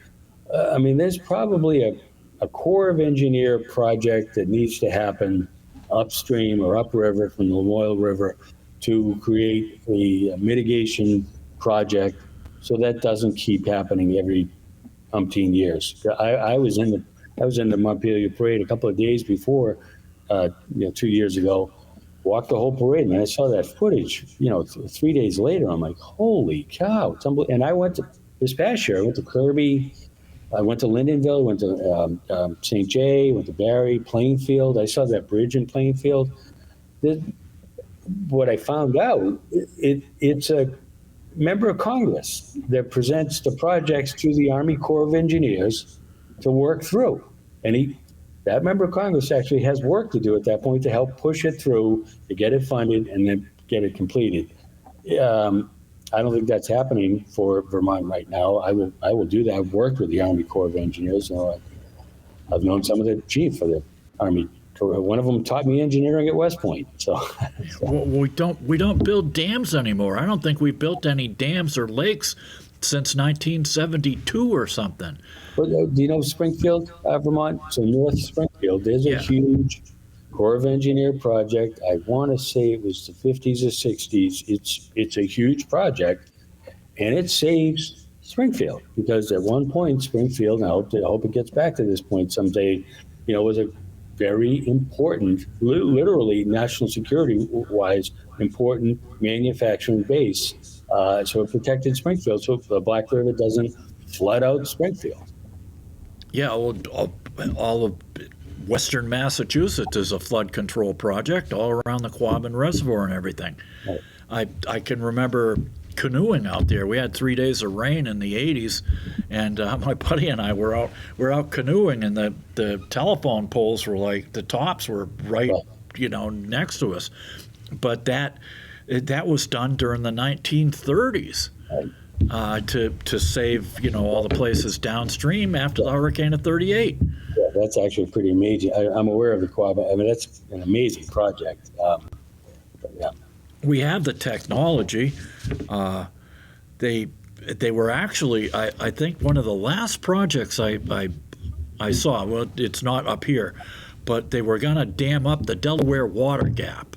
There's probably a Corps of Engineer project that needs to happen upstream or upriver from the Lamoille River to create a mitigation project so that doesn't keep happening every umpteen years. I was in the Montpelier parade a couple of days before, 2 years ago. Walked the whole parade, and I saw that footage. 3 days later, I'm like, "Holy cow!" It's unbelievable. And I went to this past year. I went to Kirby, I went to Lyndonville, went to St. Jay, went to Barry, Plainfield. I saw that bridge in Plainfield. What I found out, it's a member of Congress that presents the projects to the Army Corps of Engineers to work through, and that member of Congress actually has work to do at that point to help push it through, to get it funded, and then get it completed. I don't think that's happening for Vermont right now. I will do that. I've worked with the Army Corps of Engineers. I've known some of the chief of the Army. One of them taught me engineering at West Point. So, well, we don't build dams anymore. I don't think we've built any dams or lakes since 1972 or something. But, do you know Springfield, Vermont? So North Springfield, there's a huge Corps of Engineer project. I want to say it was the 50s or 60s. It's a huge project, and it saves Springfield because at one point Springfield, and I hope it gets back to this point someday, was a very important, literally national security-wise, important manufacturing base. So it protected Springfield, so the Black River doesn't flood out Springfield. Yeah, all of western Massachusetts is a flood control project all around the Quabbin Reservoir and everything. Right. I can remember canoeing out there. We had 3 days of rain in the 80s, and my buddy and I were out canoeing, and the telephone poles were like, the tops were right, next to us. but that was done during the 1930s to save all the places downstream after the hurricane of '38. Yeah, that's actually pretty amazing. I'm aware of the Quad. I mean, that's an amazing project. But yeah. We have the technology. They were actually, I think, one of the last projects I saw. Well, it's not up here, but they were going to dam up the Delaware Water Gap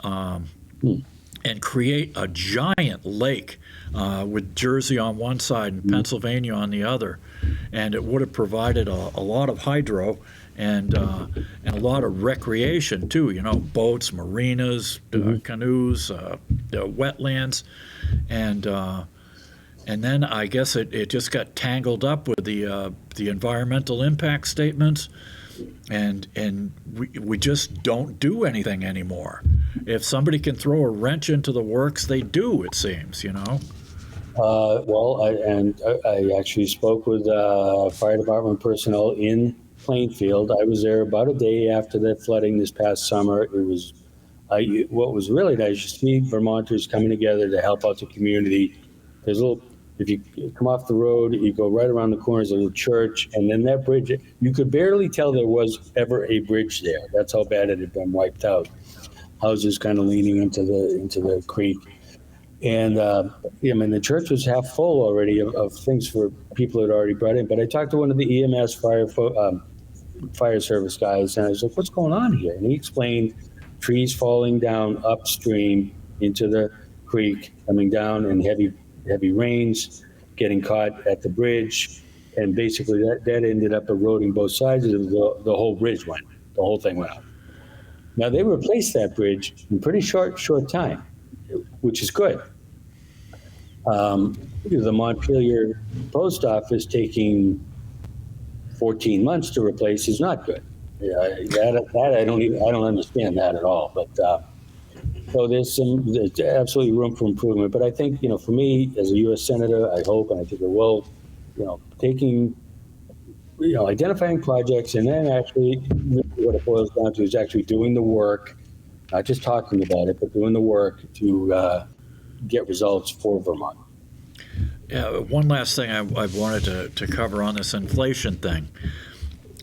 and create a giant lake with Jersey on one side and Pennsylvania on the other, and it would have provided a lot of hydro and a lot of recreation too. Boats, marinas, canoes, wetlands, and then I guess it just got tangled up with the environmental impact statements, and we just don't do anything anymore. If somebody can throw a wrench into the works, they do. It seems, Well, I actually spoke with fire department personnel in Plainfield. I was there about a day after the flooding this past summer. It was what was really nice. You see Vermonters coming together to help out the community. There's a little. If you come off the road, you go right around the corner, there's a little church, and then that bridge. You could barely tell there was ever a bridge there. That's how bad it had been wiped out. Houses kind of leaning into the creek. And I mean, the church was half full already of things for people that had already brought in. But I talked to one of the EMS fire service guys, and I was like, "What's going on here?" And he explained trees falling down upstream into the creek, coming down, and heavy rains, getting caught at the bridge, and basically that ended up eroding both sides of the whole bridge the whole thing went out. Now they replaced that bridge in pretty short time, which is good. The Montpelier post office taking 14 months to replace is not good. That I don't understand that at all. But so there's absolutely room for improvement. But I think for me as a U.S. Senator, I hope and I think it will, taking identifying projects and then actually what it boils down to is actually doing the work, not just talking about it, but doing the work to get results for Vermont. Yeah, one last thing I've wanted to cover on this inflation thing,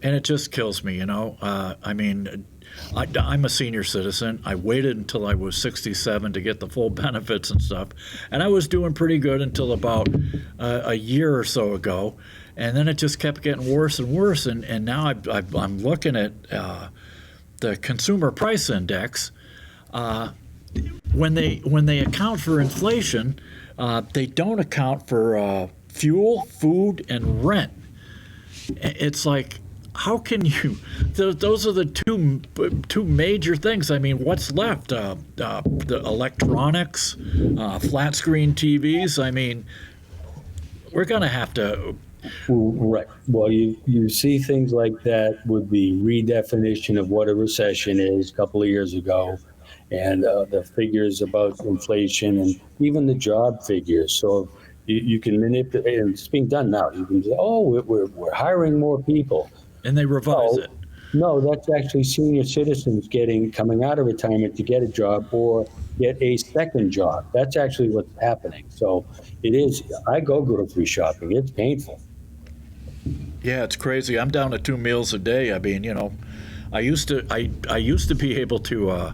and it just kills me, I mean, I'm a senior citizen. I waited until I was 67 to get the full benefits and stuff, and I was doing pretty good until about a year or so ago, and then it just kept getting worse and worse, and now I'm looking at the Consumer Price Index. When they account for inflation, they don't account for fuel, food, and rent. It's like, how can you? Those are the two major things. I mean, what's left? The electronics, flat screen TVs. I mean, we're going to have to. Right. Well, you see things like that with the redefinition of what a recession is a couple of years ago, and the figures about inflation and even the job figures. So you can manipulate, and it's being done now. You can say, "Oh, we're hiring more people." And they revise it. No, that's actually senior citizens coming out of retirement to get a job or get a second job. That's actually what's happening. So it is. I go grocery shopping. It's painful. Yeah, it's crazy. I'm down to 2 meals a day. I mean, I used to be able to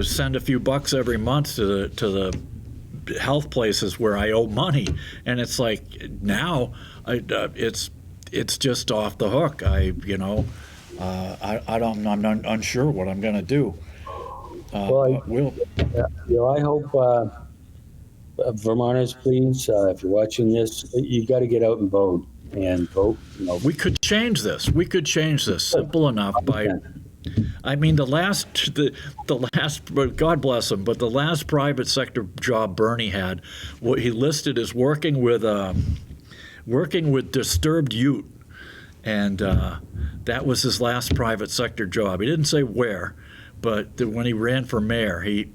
send a few bucks every month to the health places where I owe money, and it's like now it's just off the hook. I'm unsure what I'm going to do. I hope Vermonters, please, if you're watching this, you got to get out and vote vote. We could change this. Simple enough I mean, the last, God bless him, but the last private sector job Bernie had, what he listed as working with disturbed youth, and that was his last private sector job. He didn't say where, but when he ran for mayor, he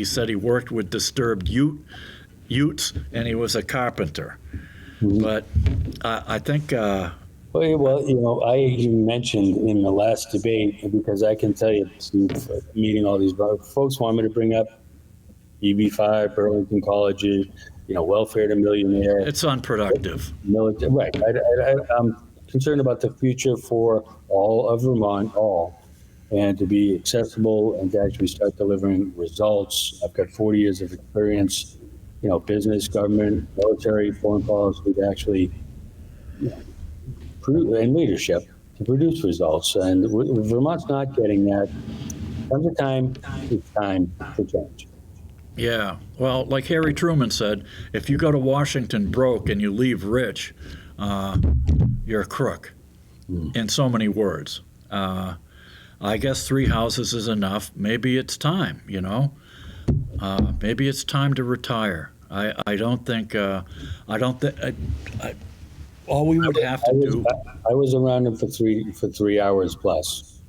said he worked with disturbed youths, and he was a carpenter. Mm-hmm. But I think. Well, I even mentioned in the last debate, because I can tell you, Steve, meeting all these folks want me to bring up EB5, Burlington Colleges, welfare to millionaire, It's unproductive. military. Right. I'm concerned about the future for all of Vermont, and to be accessible and to actually start delivering results. I've got 40 years of experience, business, government, military, foreign policy, to actually, and leadership to produce results. And Vermont's not getting that. Comes a time, it's time for change. Yeah. Well, like Harry Truman said, if you go to Washington broke and you leave rich, you're a crook, in so many words. I guess 3 houses is enough. Maybe it's time, maybe it's time to retire. I don't think, all we would have to do. I was around him for 3 hours plus.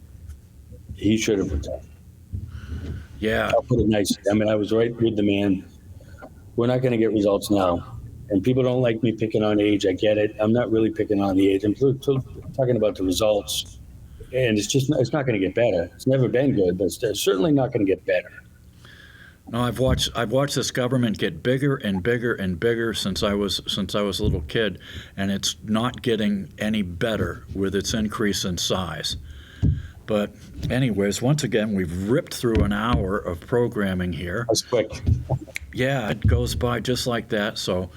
He should have retired. Yeah. I'll put it nicely. I mean, I was right with the man. We're not going to get results now. And people don't like me picking on age. I get it. I'm not really picking on the age. I'm talking about the results. And it's not going to get better. It's never been good, but it's certainly not going to get better. No, I've watched this government get bigger and bigger and bigger since I was a little kid, and it's not getting any better with its increase in size. But anyways, once again, we've ripped through an hour of programming here. That's quick. Yeah, it goes by just like that. So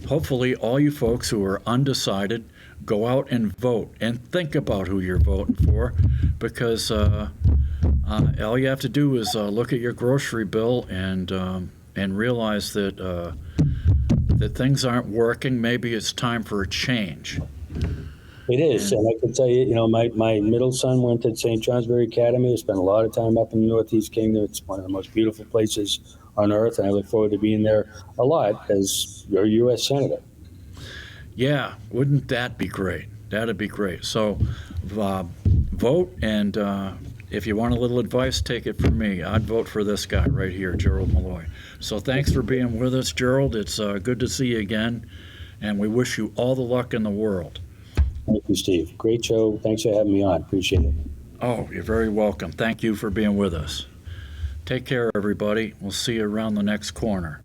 hopefully all you folks who are undecided, go out and vote and think about who you're voting for, because all you have to do is look at your grocery bill and realize that things aren't working. Maybe it's time for a change. It is, and I can tell you, my middle son went to St. Johnsbury Academy. I spent a lot of time up in the Northeast Kingdom. It's one of the most beautiful places on earth, and I look forward to being there a lot as your U.S. Senator. Yeah, wouldn't that be great? That'd be great. So vote, and if you want a little advice, take it from me. I'd vote for this guy right here, Gerald Malloy. So thanks for being with us, Gerald. It's good to see you again, and we wish you all the luck in the world. Thank you, Steve. Great show. Thanks for having me on. Appreciate it. Oh, you're very welcome. Thank you for being with us. Take care, everybody. We'll see you around the next corner.